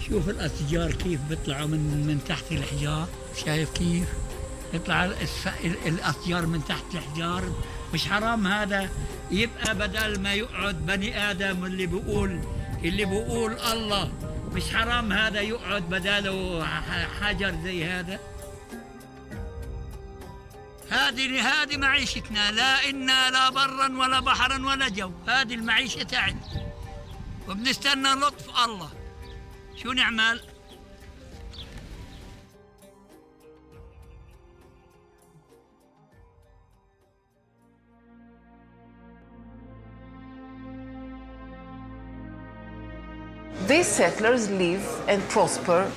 شوف الأشجار كيف بيطلعوا من تحت الحجار، شايف كيف يطلع الأشجار من تحت الحجار؟ مش حرام هذا يبقى بدل ما يقعد بني آدم اللي بيقول الله، مش حرام هذا يقعد بداله حجر زي هذا؟ هذه معيشتنا، لا إنا لا برا ولا بحرا ولا جو، هذه المعيشة تاعنا وبنستنى لطف الله. شو نعمل؟ These settlers live and prosper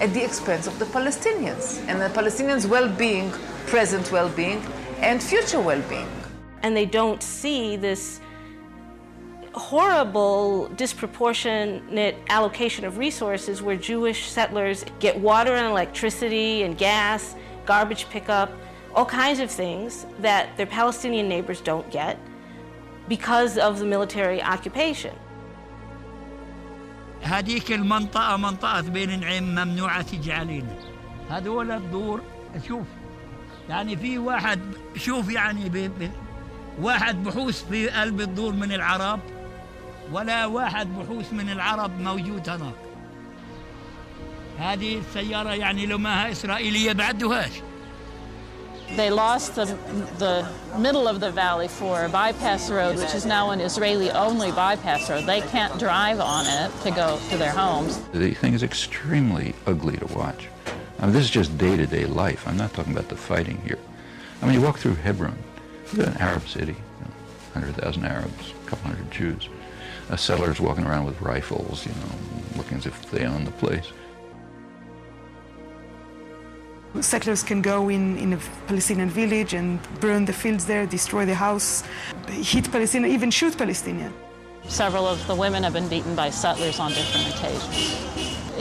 at the expense of the Palestinians and the Palestinians' well-being, present well-being and future well-being. And they don't see this horrible, disproportionate allocation of resources where Jewish settlers get water and electricity and gas, garbage pickup, all kinds of things that their Palestinian neighbors don't get because of the military occupation. هذيك المنطقة منطقة بين العين ممنوعة تيجي علينا. هذول الدور شوف يعني في واحد شوف يعني واحد بحوث في قلب الدور من العرب ولا واحد بحوث من العرب موجود هناك. هذه السيارة يعني لو ما إسرائيلية بعدوهاش. They lost the middle of the valley for a bypass road, which is now an Israeli-only bypass road. They can't drive on it to go to their homes. The thing is extremely ugly to watch. I mean, this is just day-to-day life. I'm not talking about the fighting here. I mean, you walk through Hebron, an Arab city, 100,000 Arabs, a couple hundred Jews, settlers walking around with rifles, looking as if they own the place. Settlers can go in a Palestinian village and burn the fields there, destroy the house, hit Palestinians, even shoot Palestinians. Several of the women have been beaten by settlers on different occasions.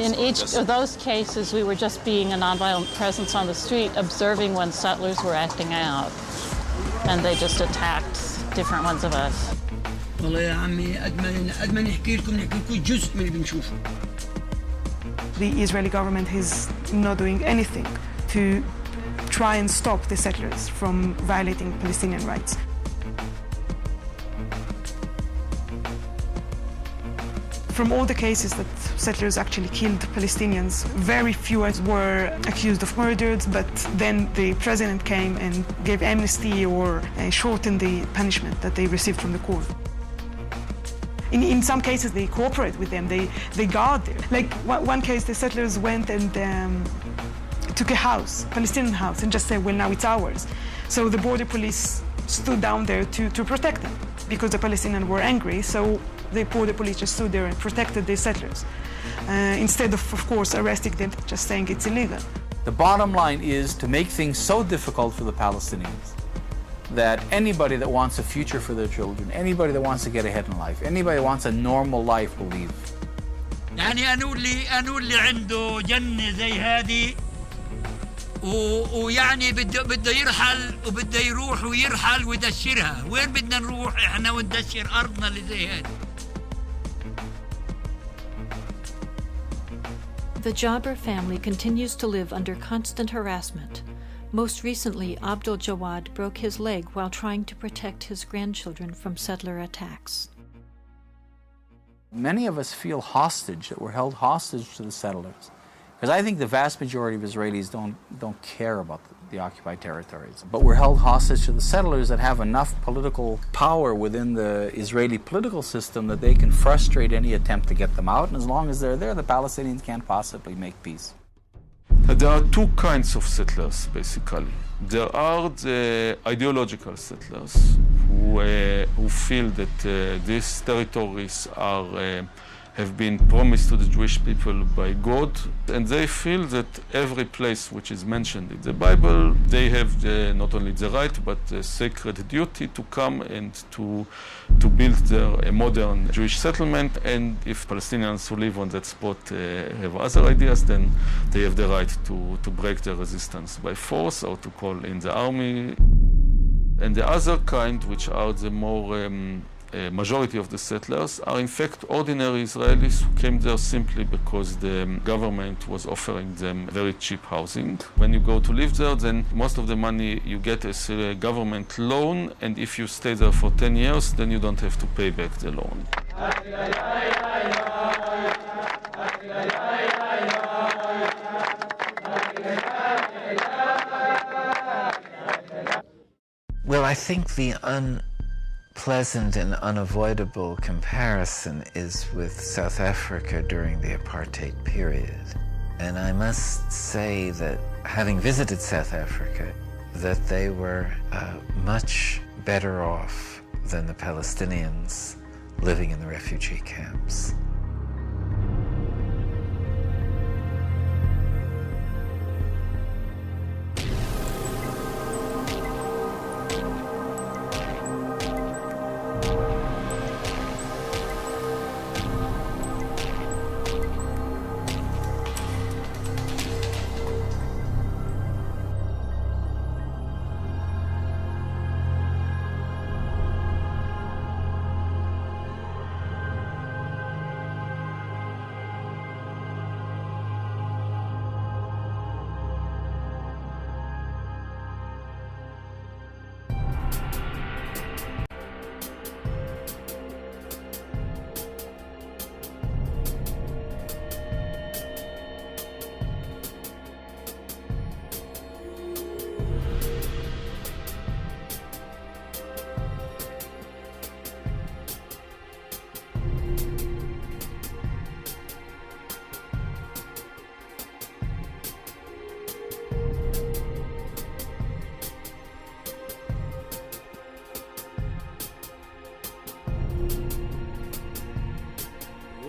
In each of those cases, we were just being a nonviolent presence on the street, observing when settlers were acting out, and they just attacked different ones of us. والله يا عمي قد ما نحكي لكم جزء من اللي بنشوفه. The Israeli government is not doing anything to try and stop the settlers from violating Palestinian rights. From all the cases that settlers actually killed Palestinians, very few were accused of murders, but then the president came and gave amnesty or shortened the punishment that they received from the court. In some cases, they cooperate with them, they guard there. Like one case, the settlers went and took a house, Palestinian house, and just said, well, now it's ours. So the border police stood down there to protect them because the Palestinians were angry. So the border police just stood there and protected the settlers instead of course, arresting them, just saying it's illegal. The bottom line is to make things so difficult for the Palestinians that anybody that wants a future for their children, anybody that wants to get ahead in life, anybody that wants a normal life will leave. يعني أنو اللي عنده جنة زي هذه ويعني بده يرحل وبده يروح ويرحل ويدشرها. وين بدنا نروح احنا وندشر أرضنا اللي زي هذه؟ The Jabir family continues to live under constant harassment. Most recently, Abdul Jawad broke his leg while trying to protect his grandchildren from settler attacks. Many of us feel hostage, that we're held hostage to the settlers. Because I think the vast majority of Israelis don't care about the occupied territories. But we're held hostage to the settlers that have enough political power within the Israeli political system that they can frustrate any attempt to get them out. And as long as they're there, the Palestinians can't possibly make peace. There are two kinds of settlers, basically. There are the ideological settlers who feel that these territories have been promised to the Jewish people by God, and they feel that every place which is mentioned in the Bible, they have not only the right but the sacred duty to come and to build a modern Jewish settlement. And if Palestinians who live on that spot have other ideas, then they have the right to break their resistance by force or to call in the army. And the other kind, which are the more majority of the settlers are in fact ordinary Israelis who came there simply because the government was offering them very cheap housing. When you go to live there, then most of the money you get is a government loan, and if you stay there for 10 years, then you don't have to pay back the loan. Well, I think the unpleasant and unavoidable comparison is with South Africa during the apartheid period. And I must say that having visited South Africa, that they were much better off than the Palestinians living in the refugee camps.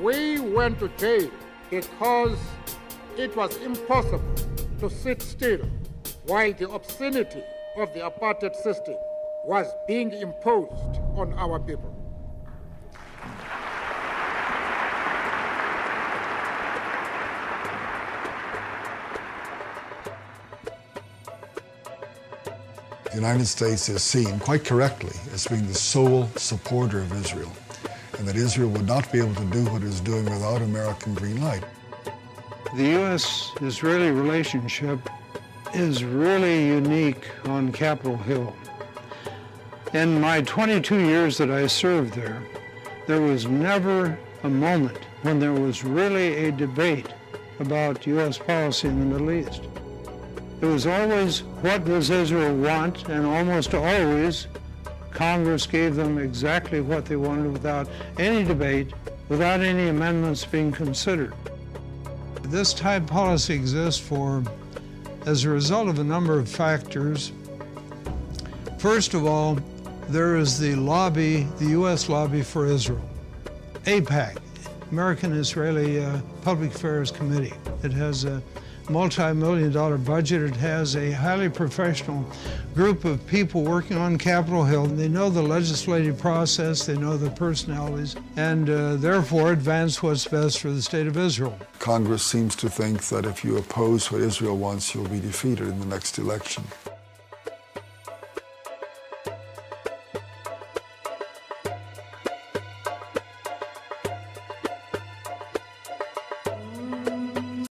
We went to jail because it was impossible to sit still while the obscenity of the apartheid system was being imposed on our people. The United States is seen, quite correctly, as being the sole supporter of Israel, and that Israel would not be able to do what it is doing without American green light. The U.S.-Israeli relationship is really unique on Capitol Hill. In my 22 years that I served there was never a moment when there was really a debate about U.S. policy in the Middle East. It was always, what does Israel want? And almost always, Congress gave them exactly what they wanted without any debate, without any amendments being considered. This type policy exists as a result of a number of factors. First of all, there is the lobby, the U.S. lobby for Israel, AIPAC, American Israeli Public Affairs Committee. It has a multi-million-dollar budget. It has a highly professional group of people working on Capitol Hill. They know the legislative process, they know the personalities, and therefore advance what's best for the state of Israel. Congress seems to think that if you oppose what Israel wants, you'll be defeated in the next election.